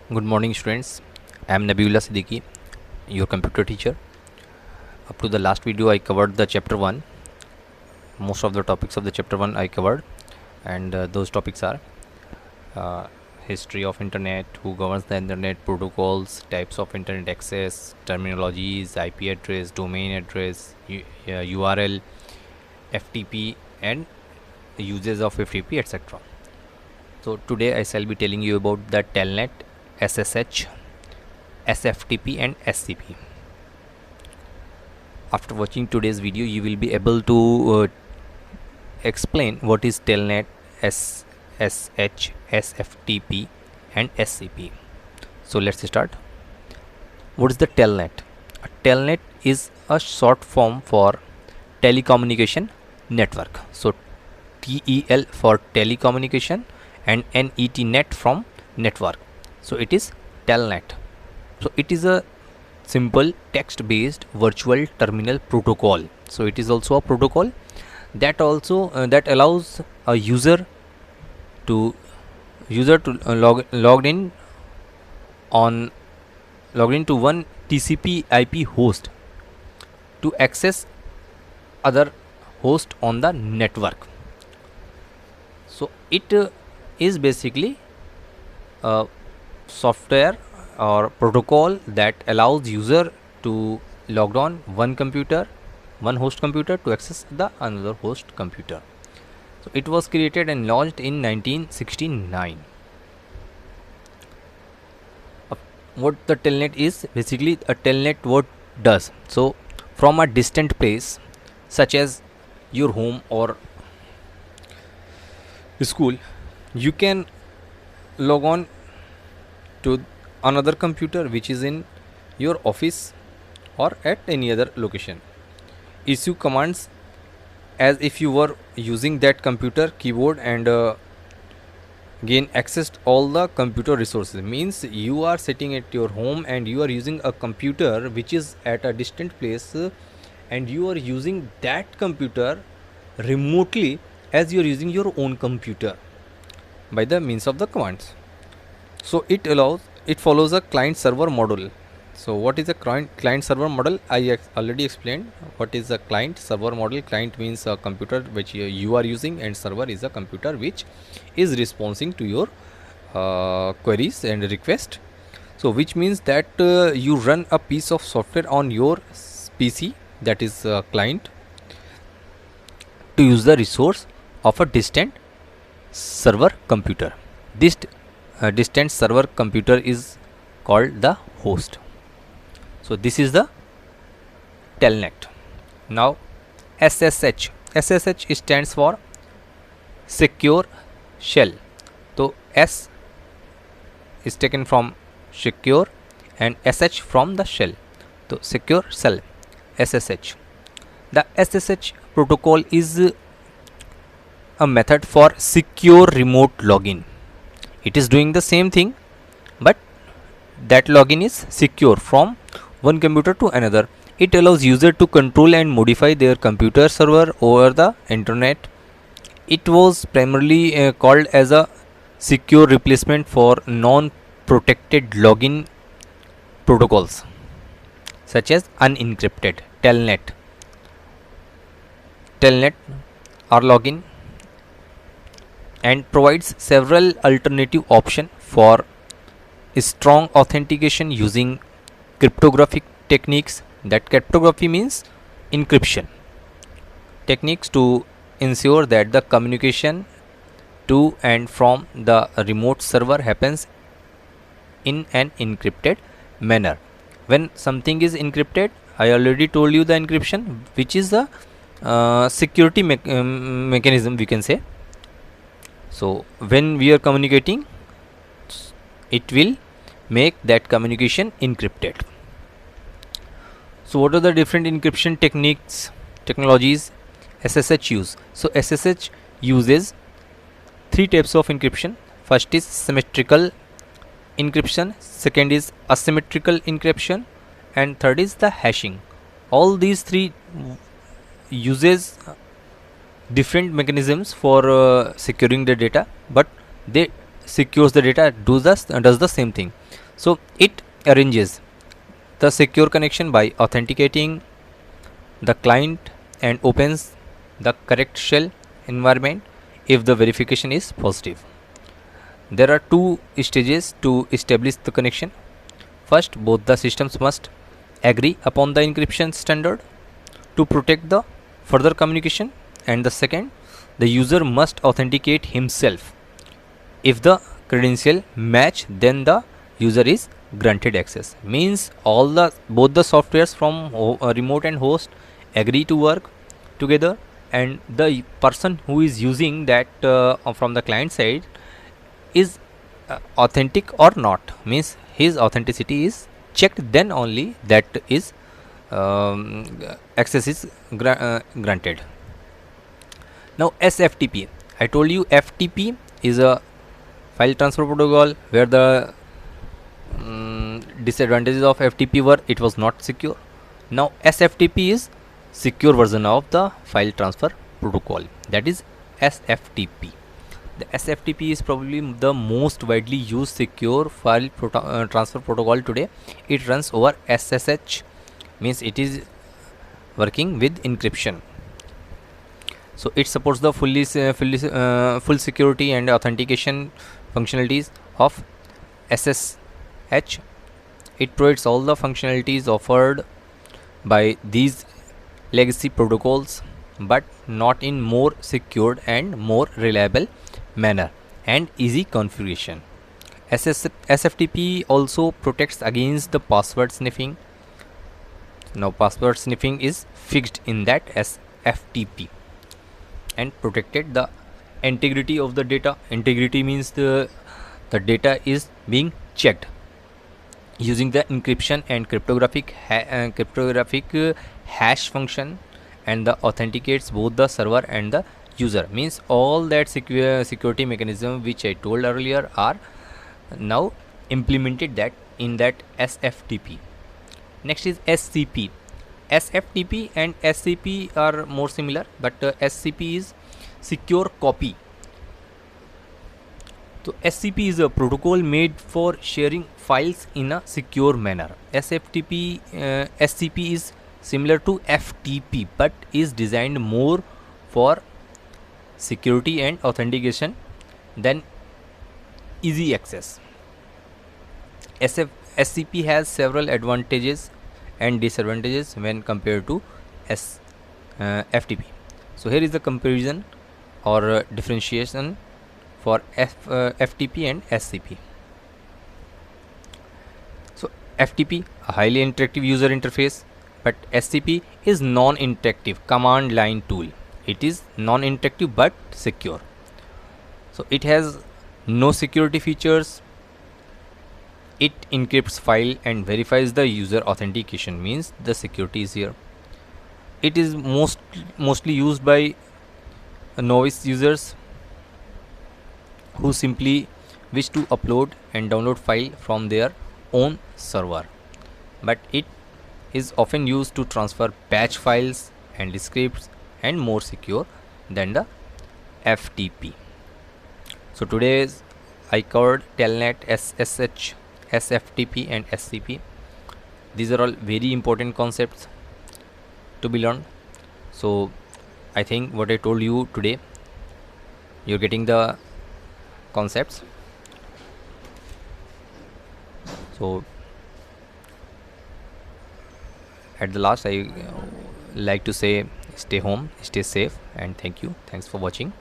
Good morning, students. I am Nabiullah Siddiqui, your computer teacher. Up to the last video, I covered the chapter 1. Most of the topics of the chapter 1 I covered, and those topics are uh, history of internet, who governs the internet, protocols, types of internet access, terminologies, IP address, domain address, URL, FTP, and uses of FTP, etc. So today I shall be telling you about the Telnet, SSH, SFTP, and SCP. After watching today's video, you will be able to explain what is Telnet, SSH, SFTP, and SCP. So let's start. What is the Telnet? A Telnet is a short form for telecommunication network. So TEL for telecommunication and NET net from network. So it is Telnet. So it is a simple text based virtual terminal protocol. So it is also a protocol that that allows a user to logged in on logged into one TCP IP host to access other host on the network. So it is basically a software or protocol that allows user to log on one host computer to access the another host computer. So it was created and launched in 1969. What the telnet is, basically a telnet what does, so from a distant place such as your home or school, you can log on to another computer which is in your office or at any other location. Issue commands as if you were using that computer keyboard and gain access to all the computer resources. Means you are sitting at your home and you are using a computer which is at a distant place, and you are using that computer remotely as you are using your own computer by the means of the commands. So it follows a client server model. So what is a client server model? I already explained what is a client server model. Client means a computer which you are using, and server is a computer which is responding to your queries and request. So which means that you run a piece of software on your PC, that is client, to use the resource of a distant server computer. This distant server computer is called the host. So this is the telnet. Now SSH. SSH stands for secure shell. So S is taken from secure and SH from the shell. So secure shell, SSH. The SSH protocol is a method for secure remote login. It is doing the same thing, but that login is secure from one computer to another. It allows user to control and modify their computer server over the internet. It was primarily called as a secure replacement for non-protected login protocols such as unencrypted telnet or login, and provides several alternative options for strong authentication using cryptographic techniques. That cryptography means encryption techniques to ensure that the communication to and from the remote server happens in an encrypted manner. When something is encrypted, I already told you the encryption, which is the security mechanism, we can say. So when we are communicating, it will make that communication encrypted. So what are the different encryption technologies SSH use? So SSH uses three types of encryption. First is symmetrical encryption, second is asymmetrical encryption, and third is the hashing. All these three uses different mechanisms for securing the data, but they secures the data does the same thing. So it arranges the secure connection by authenticating the client and opens the correct shell environment if the verification is positive. There are two stages to establish the connection. First, both the systems must agree upon the encryption standard to protect the further communication, and the second, the user must authenticate himself. If the credential match, then the user is granted access. Means both the softwares from remote and host agree to work together, and the person who is using that from the client side is authentic or not, means his authenticity is checked, then only that is um, access is granted. Now SFTP, I told you FTP is a file transfer protocol where the disadvantages of FTP were it was not secure. Now SFTP is secure version of the file transfer protocol, that is SFTP. The SFTP is probably the most widely used secure file transfer protocol today. It runs over SSH, means it is working with encryption. So it supports the full security and authentication functionalities of SSH. It provides all the functionalities offered by these legacy protocols, but not in more secured and more reliable manner and easy configuration. SFTP also protects against the password sniffing. Now password sniffing is fixed in that SFTP and protected the integrity of the data. Integrity means the data is being checked using the encryption and cryptographic hash function, and the authenticates both the server and the user. Means all that security mechanism which I told earlier are now implemented that in that SFTP. Next is SCP. SFTP and SCP are more similar, but SCP is secure copy. So SCP is a protocol made for sharing files in a secure manner. SCP is similar to FTP but is designed more for security and authentication than easy access. SCP has several advantages and disadvantages when compared to FTP. So here is the comparison or differentiation for FTP and SCP. So FTP, a highly interactive user interface, but SCP is non-interactive command line tool. It is non-interactive but secure. So it has no security features. It encrypts file and verifies the user authentication, means the security is here. It is mostly used by novice users who simply wish to upload and download file from their own server, but it is often used to transfer batch files and scripts and more secure than the FTP. So today I covered Telnet, SSH, SFTP and SCP. These are all very important concepts to be learned. So I think what I told you today, you're getting the concepts. So at the last I like to say stay home, stay safe, and thank you. Thanks for watching.